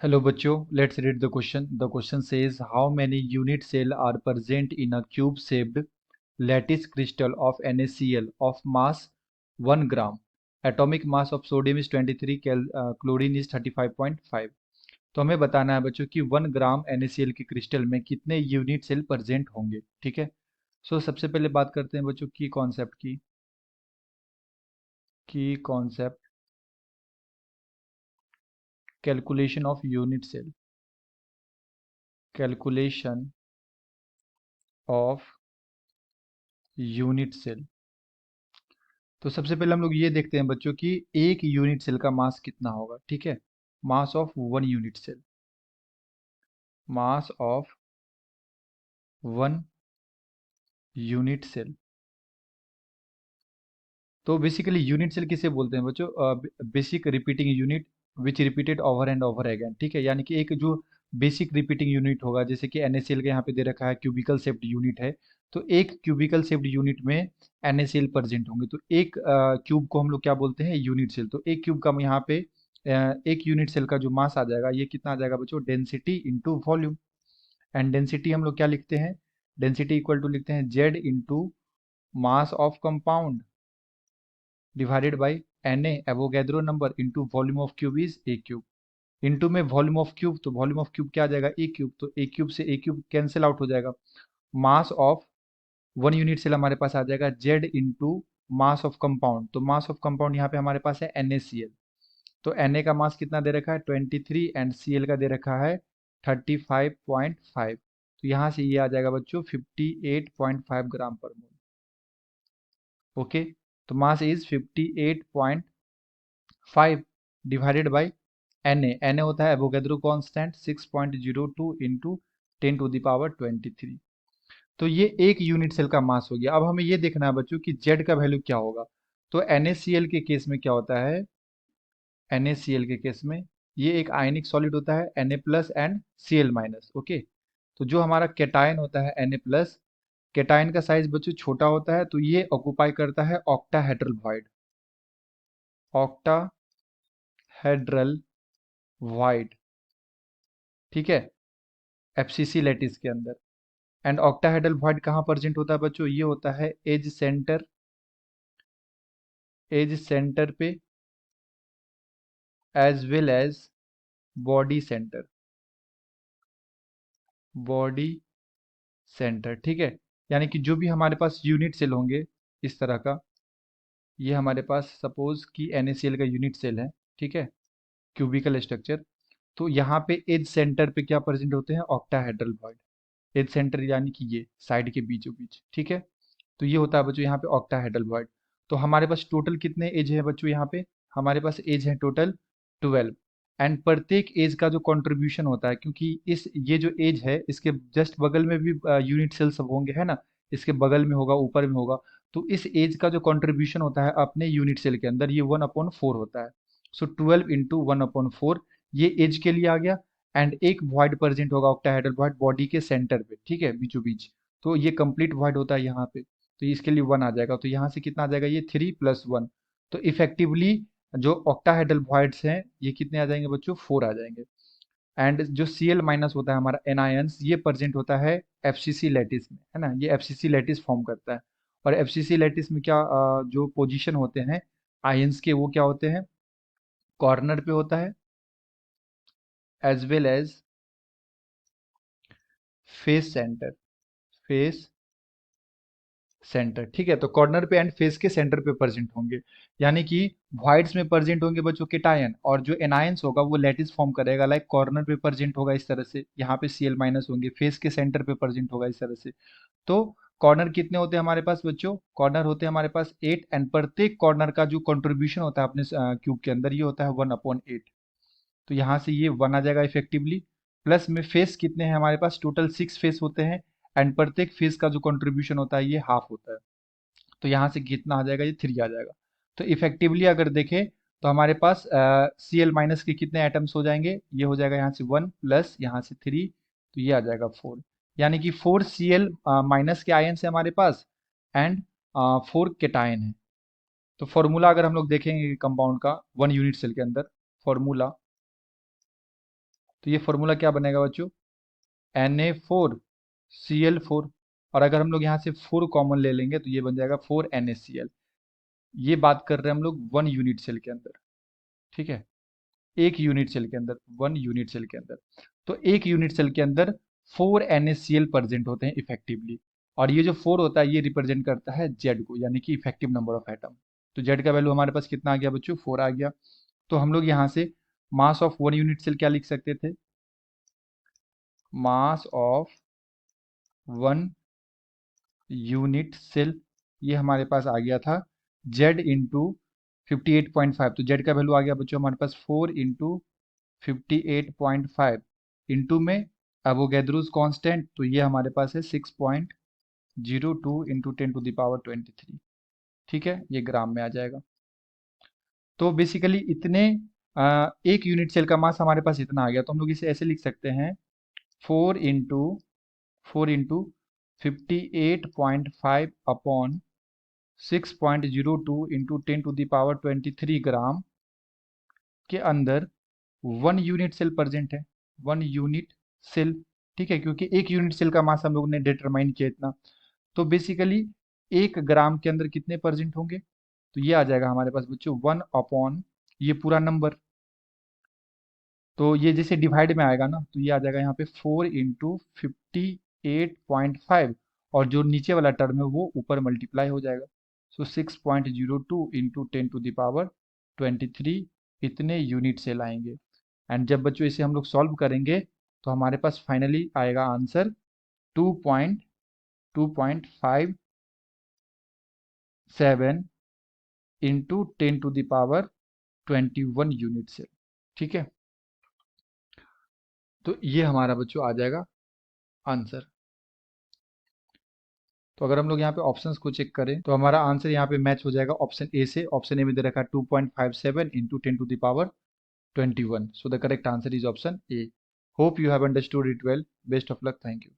Hello बच्चों, let's read the question. The question says how many unit cell are present in a cube shaped lattice crystal of NaCl of mass 1 gram. Atomic mass of sodium is 23, chlorine is 35.5. तो हमें बताना है बच्चों कि 1 ग्राम NaCl के crystal में कितने unit cell present होंगे। ठीक है। सबसे पहले बात करते हैं बच्चों की concept calculation of unit cell, calculation of unit cell. तो सबसे पहले हम लोग ये देखते हैं बच्चों कि एक यूनिट सेल का मास कितना होगा। ठीक है। Mass of one unit cell, mass of one unit cell. तो बेसिकली यूनिट सेल किसे बोलते हैं बच्चों? Basic repeating unit which repeated over and over again. ठीक है। यानी कि एक जो बेसिक रिपीटिंग यूनिट होगा, जैसे कि NaCl का यहाँ पे दे रखा है क्यूबिकल शेप्ड यूनिट है। तो एक क्यूबिकल शेप्ड यूनिट में NaCl प्रेजेंट होंगे। तो एक क्यूब को हम लोग क्या बोलते हैं? Unit cell. तो एक क्यूब का हम यहाँ पे एक यूनिट सेल का जो मास आ जाएगा, ये कितना आ जाएगा बच्चों? Density into volume. And density हम लोग क्या लिखते हैं? डेंसिटी इक्वल टू लिखते हैं Z into mass of compound divided by Na Avogadro number into volume of cube is a cube. Into में वॉल्यूम ऑफ क्यूब, तो वॉल्यूम ऑफ क्यूब क्या आ जाएगा? ए क्यूब। तो ए क्यूब से ए क्यूब कैंसिल आउट हो जाएगा। Mass of one unit cell हमारे पास आ जाएगा Z into mass of compound. तो मास ऑफ कंपाउंड यहाँ पे हमारे पास है NaCl। तो Na का मास कितना दे रखा है? 23 एंड Cl का दे रखा है 35.5। तो यहाँ से ये आ जाएगा बच्चों 58.5 ग्राम पर मोल। ओके। तो mass is 58.5 divided by Na होता है एवोगैड्रो कांस्टेंट 6.02 इंटू 10⁻23। तो ये एक यूनिट सेल का मास हो गया। अब हमें ये देखना है बच्चों कि जेड का वैल्यू क्या होगा। तो NaCl के केस में क्या होता है? NaCl के केस में ये एक आयनिक सॉलिड होता है Na plus and Cl minus. Okay. तो जो हमारा केटायन होता है Na प्लस, केटायन का साइज बच्चों छोटा होता है, तो ये ऑक्यूपाई करता है ऑक्टाहेड्रल वॉइड, ऑक्टाहेड्रल वॉइड। ठीक है। FCC लैटिस के अंदर। एंड ऑक्टाहेड्रल वॉइड कहाँ प्रेजेंट होता है बच्चों? ये होता है एज सेंटर, एज सेंटर पे as well as body centre, body centre. ठीक है। यानी कि जो भी हमारे पास यूनिट सेल होंगे इस तरह का, ये हमारे पास सपोज कि NaCl का यूनिट सेल है। ठीक है। Cubical structure. तो यहाँ पे एज सेंटर पे क्या प्रेजेंट होते हैं? Octahedral void. एज सेंटर यानी कि ये साइड के बीचों बीच। ठीक है। तो ये होता है बच्चों यहाँ पे ऑक्टाहेड्रल वॉइड। तो हमारे पास टोटल कितने एज है बच्चों? यहाँ पे हमारे पास एज है टोटल 12। एंड प्रत्येक एज का जो कंट्रीब्यूशन होता है, क्योंकि इस ये जो एज है इसके जस्ट बगल में भी यूनिट सेल सब होंगे, है ना? इसके बगल में होगा, ऊपर में होगा। तो इस एज का जो कंट्रीब्यूशन होता है अपने यूनिट सेल के अंदर, ये 1/4 होता है। सो 12 इंटू 1/4 ये एज के लिए आ गया। एंड एक वॉइड प्रेजेंट होगा ऑक्टाहेड्रल वॉइड बॉडी के सेंटर पे। ठीक है, बीचों बीच। तो ये कंप्लीट वॉइड होता है यहाँ पे। तो इसके लिए 1 आ जाएगा। तो यहाँ से कितना आ जाएगा? ये 3 + 1। तो इफेक्टिवली जो ऑक्टाहेड्रल वॉइड्स हैं ये कितने आ जाएंगे बच्चों? 4 आ जाएंगे। एंड जो Cl माइनस होता है हमारा एनायंस, ये प्रेजेंट होता है FCC लैटिस में, है ना? ये FCC लैटिस फॉर्म करता है। और FCC लैटिस में क्या जो पोजीशन होते हैं आयंस के, वो क्या होते हैं? कॉर्नर पे होता है as well as face centre, face centre. ठीक है। तो कॉर्नर पे एंड फेस के सेंटर पे प्रेजेंट होंगे। यानी कि वॉइड्स में प्रेजेंट होंगे बच्चों केटायन, और जो एनायंस होगा वो लैटिस फॉर्म करेगा। लाइक कॉर्नर पे प्रेजेंट होगा इस तरह से, यहाँ पे Cl माइनस होंगे, फेस के सेंटर पे प्रेजेंट होगा इस तरह से। तो कॉर्नर कितने होते हैं हमारे पास बच्चों? कॉर्नर होते हैं हमारे पास 8। एंड प्रत्येक कॉर्नर का जो कंट्रीब्यूशन होता है अपने क्यूब के अंदर, ये होता है 1/8। तो यहाँ से ये 1 आ जाएगा इफेक्टिवली। प्लस में फेस कितने हैं हमारे पास? टोटल 6 फेस होते हैं। एंड प्रत्येक फेस का जो कंट्रीब्यूशन होता है ये हाफ होता है। तो यहाँ से कितना आ जाएगा? ये 3 आ जाएगा। तो इफेक्टिवली अगर देखें तो हमारे पास Cl माइनस के कितने एटम्स हो जाएंगे? ये हो जाएगा यहाँ से 1 प्लस यहाँ से 3। तो ये आ जाएगा 4। यानी कि 4 Cl माइनस के आयन है हमारे पास। एंड 4 केटायन है। तो फॉर्मूला अगर हम लोग देखेंगे कंपाउंड का वन यूनिट सेल के अंदर, फॉर्मूला तो ये फॉर्मूला क्या बनेगा बच्चों, Na4Cl4। और अगर हम लोग यहाँ से 4 कॉमन ले लेंगे तो ये बन जाएगा 4NaCl। ये बात कर रहे हैं हम लोग 1 यूनिट सेल के अंदर, ठीक है, एक यूनिट सेल के अंदर, 1 यूनिट सेल के अंदर। तो एक यूनिट सेल के अंदर 4NaCl प्रेजेंट होते हैं इफेक्टिवली। और ये जो 4 होता है ये रिप्रेजेंट करता है जेड को, यानी कि इफेक्टिव नंबर ऑफ एटम। तो जेड का वैल्यू हमारे पास कितना आ गया बच्चों, 4 आ गया। तो हम लोग यहाँ से मास ऑफ 1 यूनिट सेल क्या लिख सकते थे, मास ऑफ 1 यूनिट सेल, ये हमारे पास आ गया था जेड इंटू 58.5। तो जेड का वैल्यू आ गया बच्चों हमारे पास 4 इंटू 58.5 इंटू में एवोगैड्रोस कांस्टेंट, तो ये हमारे पास है 6.02 इंटू 10⁻23। ठीक है, ये ग्राम में आ जाएगा। तो बेसिकली इतने एक यूनिट सेल का मास हमारे पास इतना आ गया। तो हम लोग इसे ऐसे लिख सकते हैं, 4 इंटू 58.5 अपॉन 6.02 इंटू 10⁻23 ग्राम के अंदर 1 यूनिट सेल प्रेजेंट है, 1 यूनिट सेल। ठीक है, क्योंकि एक यूनिट सेल का मास हम लोग ने डिटरमाइन किया इतना। तो बेसिकली 1 ग्राम के अंदर कितने प्रेजेंट होंगे, तो ये आ जाएगा हमारे पास बच्चों 1 अपॉन ये पूरा नंबर। तो ये जैसे डिवाइड में आएगा ना, तो ये आ जाएगा यहाँ पे 4 इंटू 58.5, और जो नीचे वाला टर्म है वो ऊपर मल्टीप्लाई हो जाएगा। सो 6.02 इंटू 10⁻23 इतने यूनिट सेल आएंगे। एंड जब बच्चों इसे हम लोग सॉल्व करेंगे तो हमारे पास फाइनली आएगा आंसर 2.257 इंटू 10⁻21 यूनिट सेल। ठीक है, तो ये हमारा बच्चों आ जाएगा आंसर। तो अगर हम लोग यहाँ पे ऑप्शंस को चेक करें तो हमारा आंसर यहाँ पे मैच हो जाएगा ऑप्शन ए से। ऑप्शन ए में दे रखा है 2.57 into 10⁻21। So the correct answer is option A. Hope you have understood it well. Best of luck. Thank you.